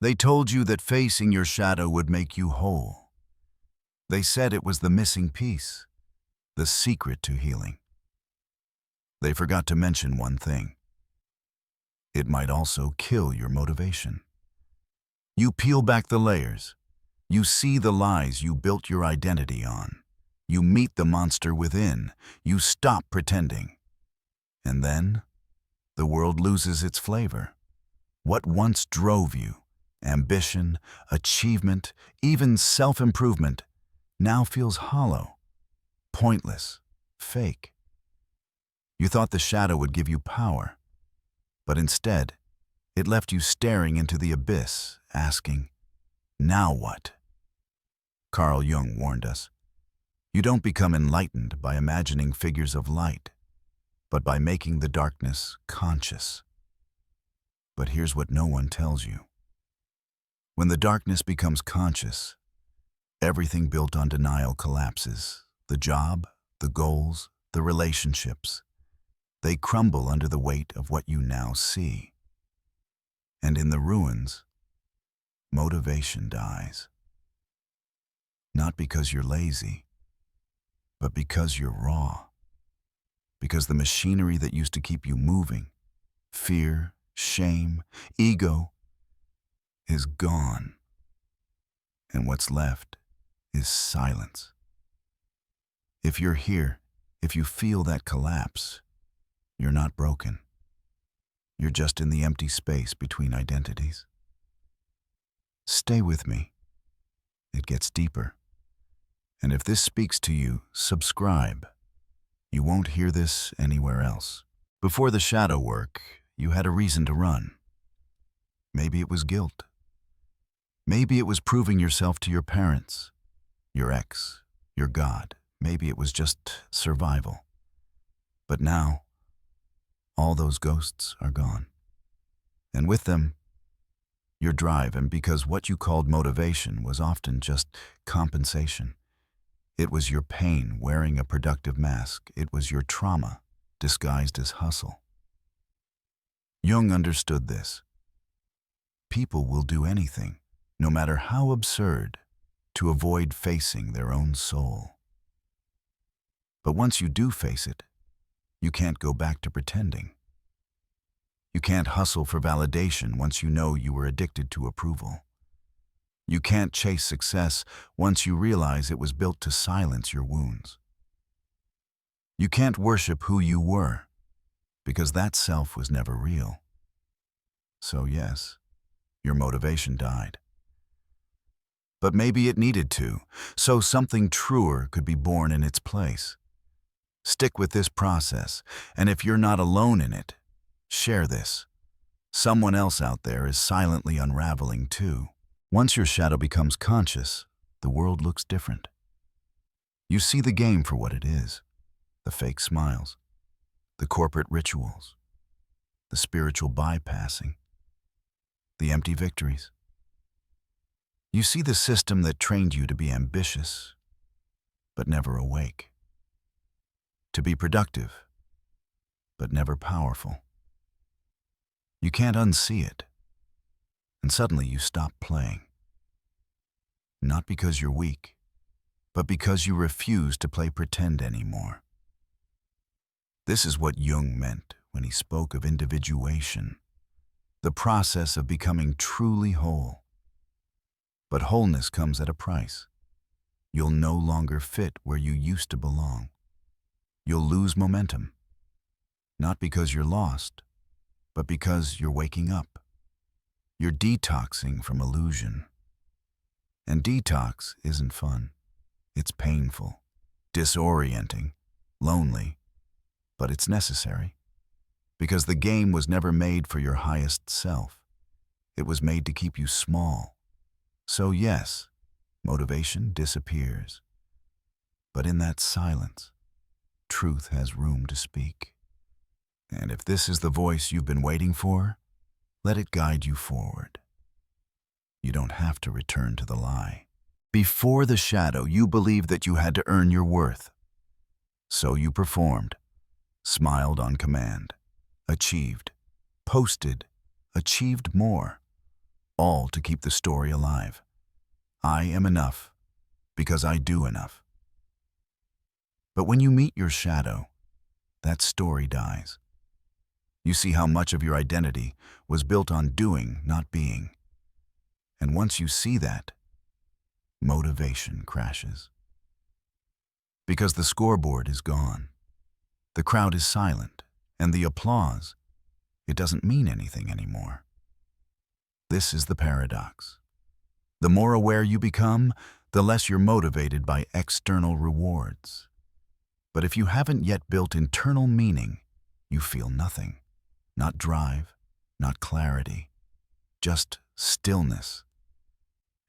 They told you that facing your shadow would make you whole. They said it was the missing piece, the secret to healing. They forgot to mention one thing. It might also kill your motivation. You peel back the layers. You see the lies you built your identity on. You meet the monster within. You stop pretending. And then, the world loses its flavor. What once drove you, ambition, achievement, even self-improvement, now feels hollow, pointless, fake. You thought the shadow would give you power, but instead, it left you staring into the abyss, asking, "Now what?" Carl Jung warned us, you don't become enlightened by imagining figures of light, but by making the darkness conscious. But here's what no one tells you. When the darkness becomes conscious, everything built on denial collapses. The job, the goals, the relationships. They crumble under the weight of what you now see. And in the ruins, motivation dies. Not because you're lazy, but because you're raw. Because the machinery that used to keep you moving, fear, shame, ego, is gone. And what's left is silence. If you're here, if you feel that collapse, you're not broken. You're just in the empty space between identities. Stay with me. It gets deeper. And if this speaks to you, subscribe. You won't hear this anywhere else. Before the shadow work, you had a reason to run. Maybe it was guilt. Maybe it was proving yourself to your parents, your ex, your God. Maybe it was just survival. But now, all those ghosts are gone. And with them, your drive, and because what you called motivation was often just compensation. It was your pain wearing a productive mask. It was your trauma disguised as hustle. Jung understood this. People will do anything, no matter how absurd, to avoid facing their own soul. But once you do face it, you can't go back to pretending. You can't hustle for validation once you know you were addicted to approval. You can't chase success once you realize it was built to silence your wounds. You can't worship who you were, because that self was never real. So yes, your motivation died. But maybe it needed to, so something truer could be born in its place. Stick with this process, and if you're not alone in it, share this. Someone else out there is silently unraveling too. Once your shadow becomes conscious, the world looks different. You see the game for what it is. The fake smiles, the corporate rituals, the spiritual bypassing, the empty victories. You see the system that trained you to be ambitious, but never awake. To be productive, but never powerful. You can't unsee it, and suddenly you stop playing. Not because you're weak, but because you refuse to play pretend anymore. This is what Jung meant when he spoke of individuation, the process of becoming truly whole. But wholeness comes at a price. You'll no longer fit where you used to belong. You'll lose momentum, not because you're lost, but because you're waking up. You're detoxing from illusion. And detox isn't fun. It's painful, disorienting, lonely, but it's necessary. Because the game was never made for your highest self. It was made to keep you small. So yes, motivation disappears. But in that silence, truth has room to speak. And if this is the voice you've been waiting for, let it guide you forward. You don't have to return to the lie. Before the shadow, you believed that you had to earn your worth. So you performed, smiled on command, achieved, posted, achieved more. all to keep the story alive. I am enough because I do enough. But when you meet your shadow, that story dies. You see how much of your identity was built on doing, not being. And once you see that, motivation crashes. Because the scoreboard is gone. The crowd is silent, and the applause, it doesn't mean anything anymore. This is the paradox. The more aware you become, the less you're motivated by external rewards. But if you haven't yet built internal meaning, you feel nothing. Not drive, not clarity, just stillness.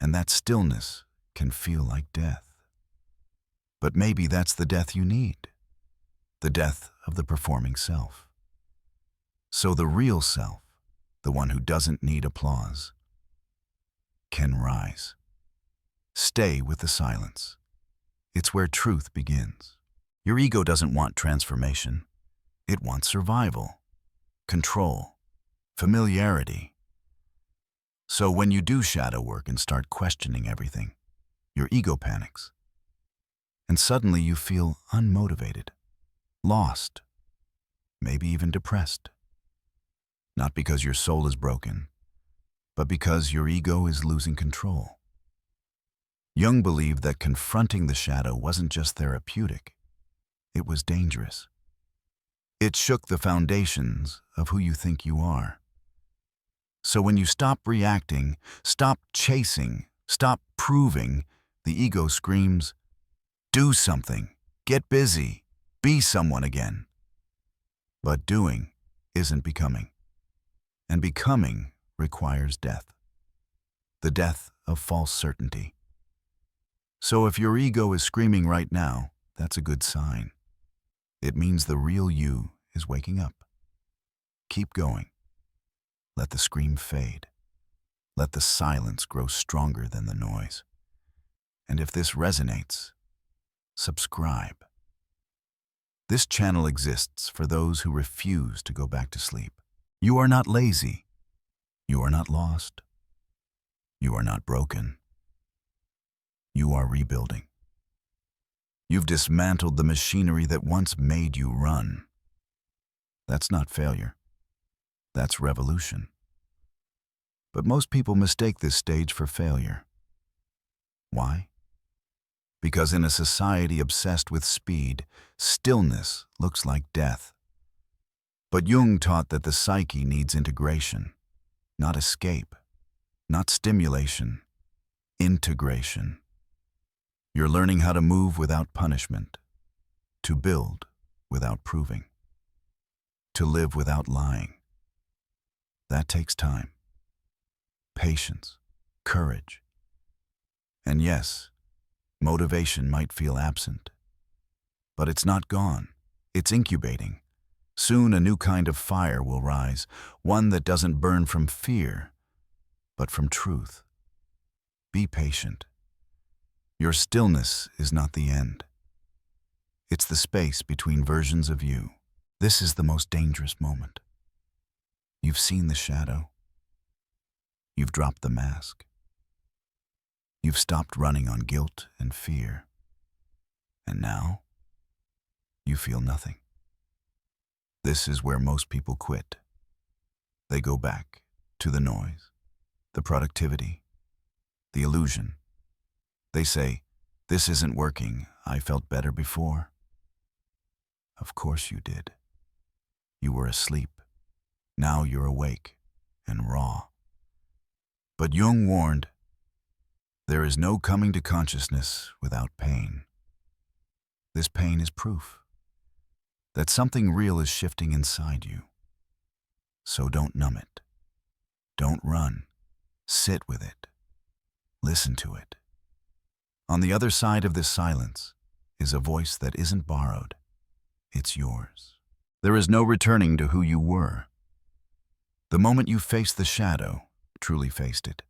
And that stillness can feel like death. But maybe that's the death you need. The death of the performing self. So the real self, the one who doesn't need applause, can rise. Stay with the silence. It's where truth begins. Your ego doesn't want transformation. It wants survival, control, familiarity. So when you do shadow work and start questioning everything, your ego panics. And suddenly you feel unmotivated, lost, maybe even depressed. Not because your soul is broken, but because your ego is losing control. Jung believed that confronting the shadow wasn't just therapeutic, it was dangerous. It shook the foundations of who you think you are. So when you stop reacting, stop chasing, stop proving, the ego screams, do something, get busy, be someone again. But doing isn't becoming. And becoming requires death. The death of false certainty. So if your ego is screaming right now, that's a good sign. It means the real you is waking up. Keep going. Let the scream fade. Let the silence grow stronger than the noise. And if this resonates, subscribe. This channel exists for those who refuse to go back to sleep. You are not lazy. You are not lost. You are not broken. You are rebuilding. You've dismantled the machinery that once made you run. That's not failure. That's revolution. But most people mistake this stage for failure. Why? Because in a society obsessed with speed, stillness looks like death. But Jung taught that the psyche needs integration, not escape, not stimulation, integration. You're learning how to move without punishment, to build without proving, to live without lying. That takes time, patience, courage. And yes, motivation might feel absent. But it's not gone. It's incubating. Soon a new kind of fire will rise, one that doesn't burn from fear, but from truth. Be patient. Your stillness is not the end. It's the space between versions of you. This is the most dangerous moment. You've seen the shadow. You've dropped the mask. You've stopped running on guilt and fear. And now, you feel nothing. This is where most people quit. They go back to the noise, the productivity, the illusion. They say, "This isn't working. I felt better before." Of course you did. You were asleep. Now you're awake and raw. But Jung warned, there is no coming to consciousness without pain. This pain is proof that something real is shifting inside you. So don't numb it. Don't run. Sit with it. Listen to it. On the other side of this silence is a voice that isn't borrowed. It's yours. There is no returning to who you were. The moment you faced the shadow, truly faced it,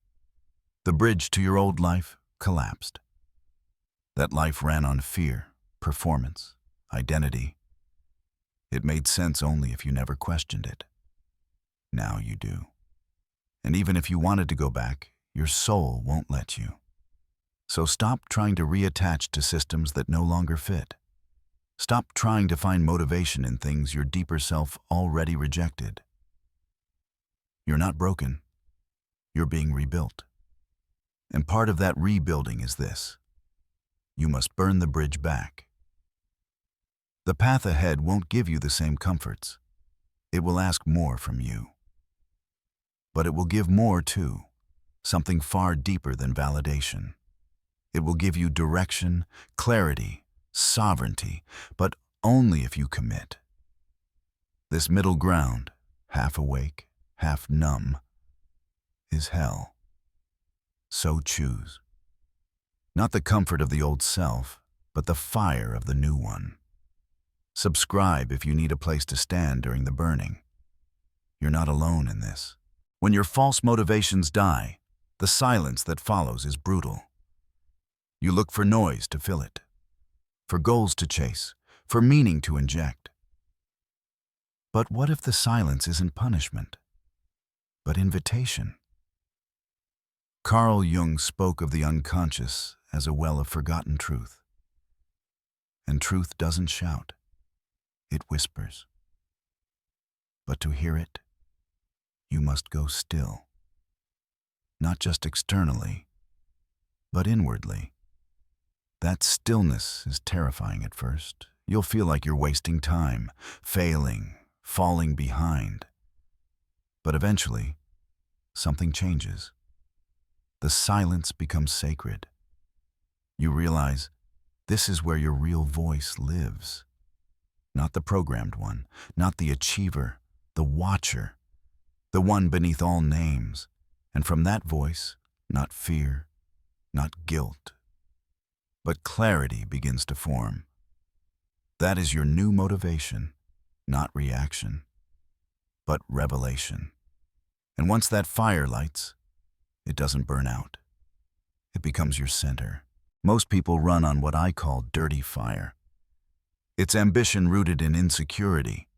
the bridge to your old life collapsed. That life ran on fear, performance, identity. It made sense only if you never questioned it. Now you do. And even if you wanted to go back, your soul won't let you. So stop trying to reattach to systems that no longer fit. Stop trying to find motivation in things your deeper self already rejected. You're not broken. You're being rebuilt. And part of that rebuilding is this: you must burn the bridge back. The path ahead won't give you the same comforts. It will ask more from you. But it will give more too, something far deeper than validation. It will give you direction, clarity, sovereignty, but only if you commit. This middle ground, half awake, half numb, is hell. So choose. Not the comfort of the old self, but the fire of the new one. Subscribe if you need a place to stand during the burning. You're not alone in this. When your false motivations die, the silence that follows is brutal. You look for noise to fill it, for goals to chase, for meaning to inject. But what if the silence isn't punishment, but invitation? Carl Jung spoke of the unconscious as a well of forgotten truth. And truth doesn't shout, it whispers. But to hear it, you must go still. Not just externally, but inwardly. That stillness is terrifying at first. You'll feel like you're wasting time, failing, falling behind. But eventually, something changes. The silence becomes sacred. You realize this is where your real voice lives. Not the programmed one, not the achiever, the watcher, the one beneath all names. And from that voice, not fear, not guilt, but clarity begins to form. That is your new motivation, not reaction, but revelation. And once that fire lights, it doesn't burn out. It becomes your center. Most people run on what I call dirty fire. It's ambition rooted in insecurity,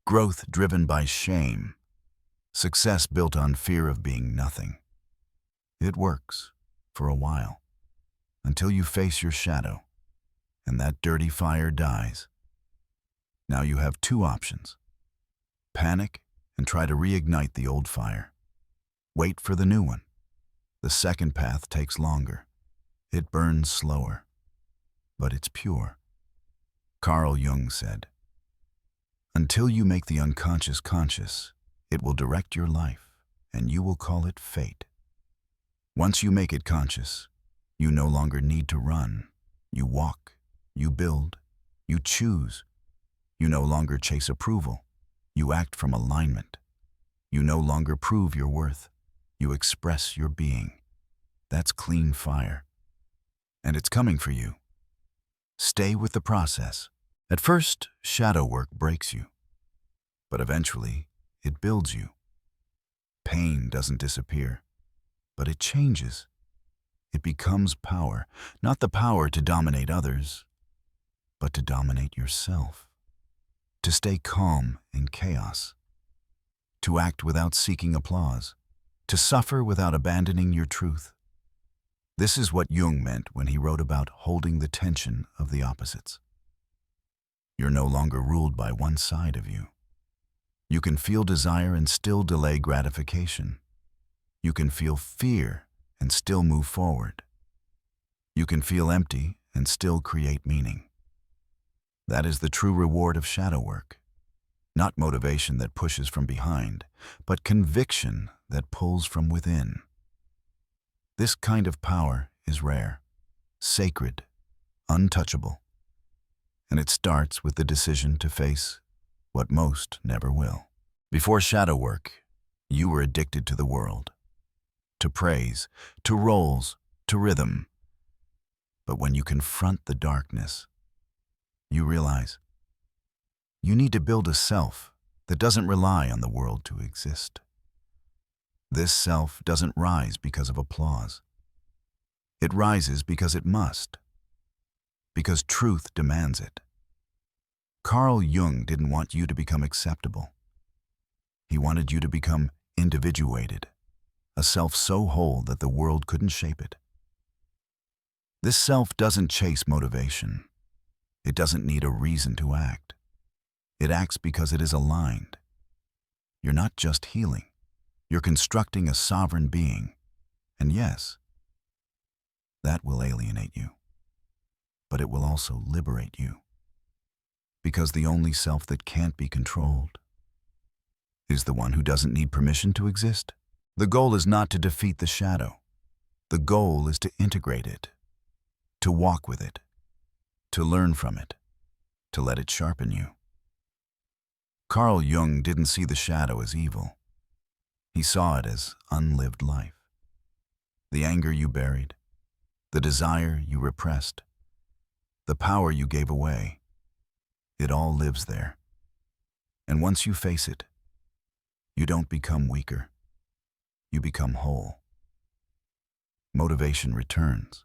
growth driven by shame, success built on fear of being nothing. It works for a while, until you face your shadow, and that dirty fire dies. Now you have two options. Panic and try to reignite the old fire. Wait for the new one. The second path takes longer. It burns slower, but it's pure. Carl Jung said, "Until you make the unconscious conscious, it will direct your life, and you will call it fate. Once you make it conscious, you no longer need to run. You walk, you build, you choose. You no longer chase approval. You act from alignment. You no longer prove your worth. You express your being. That's clean fire. And it's coming for you. Stay with the process. At first, shadow work breaks you, but eventually, it builds you. Pain doesn't disappear, but it changes. It becomes power, not the power to dominate others, but to dominate yourself. To stay calm in chaos. To act without seeking applause. To suffer without abandoning your truth. This is what Jung meant when he wrote about holding the tension of the opposites. You're no longer ruled by one side of you. You can feel desire and still delay gratification. You can feel fear and still move forward. You can feel empty and still create meaning. That is the true reward of shadow work. Not motivation that pushes from behind, but conviction that pulls from within. This kind of power is rare, sacred, untouchable, and it starts with the decision to face what most never will. Before shadow work, you were addicted to the world, to praise, to roles, to rhythm. But when you confront the darkness, you realize you need to build a self that doesn't rely on the world to exist. This self doesn't rise because of applause. It rises because it must, because truth demands it. Carl Jung didn't want you to become acceptable. He wanted you to become individuated, a self so whole that the world couldn't shape it. This self doesn't chase motivation. It doesn't need a reason to act. It acts because it is aligned. You're not just healing. You're constructing a sovereign being. And yes, that will alienate you. But it will also liberate you. Because the only self that can't be controlled is the one who doesn't need permission to exist. The goal is not to defeat the shadow. The goal is to integrate it, to walk with it, to learn from it, to let it sharpen you. Carl Jung didn't see the shadow as evil. He saw it as unlived life. The anger you buried, the desire you repressed, the power you gave away, it all lives there. And once you face it, you don't become weaker. You become whole. Motivation returns,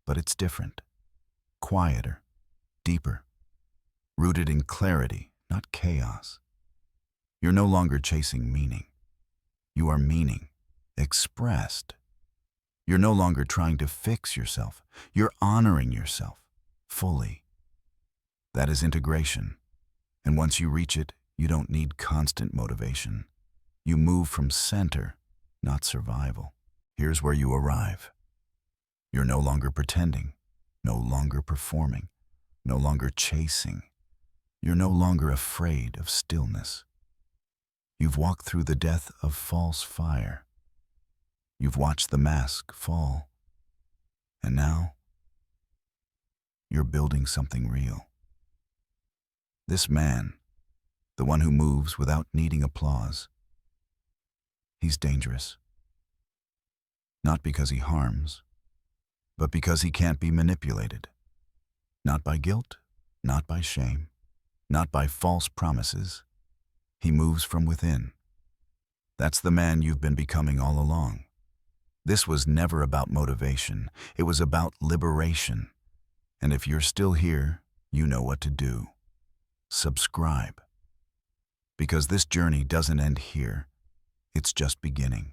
but it's different, quieter, deeper, rooted in clarity, not chaos. You're no longer chasing meaning. You are meaning, expressed. You're no longer trying to fix yourself. You're honoring yourself fully. That is integration. And once you reach it, you don't need constant motivation. You move from center, not survival. Here's where you arrive. You're no longer pretending, no longer performing, no longer chasing. You're no longer afraid of stillness. You've walked through the death of false fire. You've watched the mask fall. And now, you're building something real. This man, the one who moves without needing applause, he's dangerous. Not because he harms, but because he can't be manipulated. Not by guilt, not by shame, not by false promises. He moves from within. That's the man you've been becoming all along. This was never about motivation. It was about liberation. And if you're still here, you know what to do. Subscribe. Because this journey doesn't end here. It's just beginning.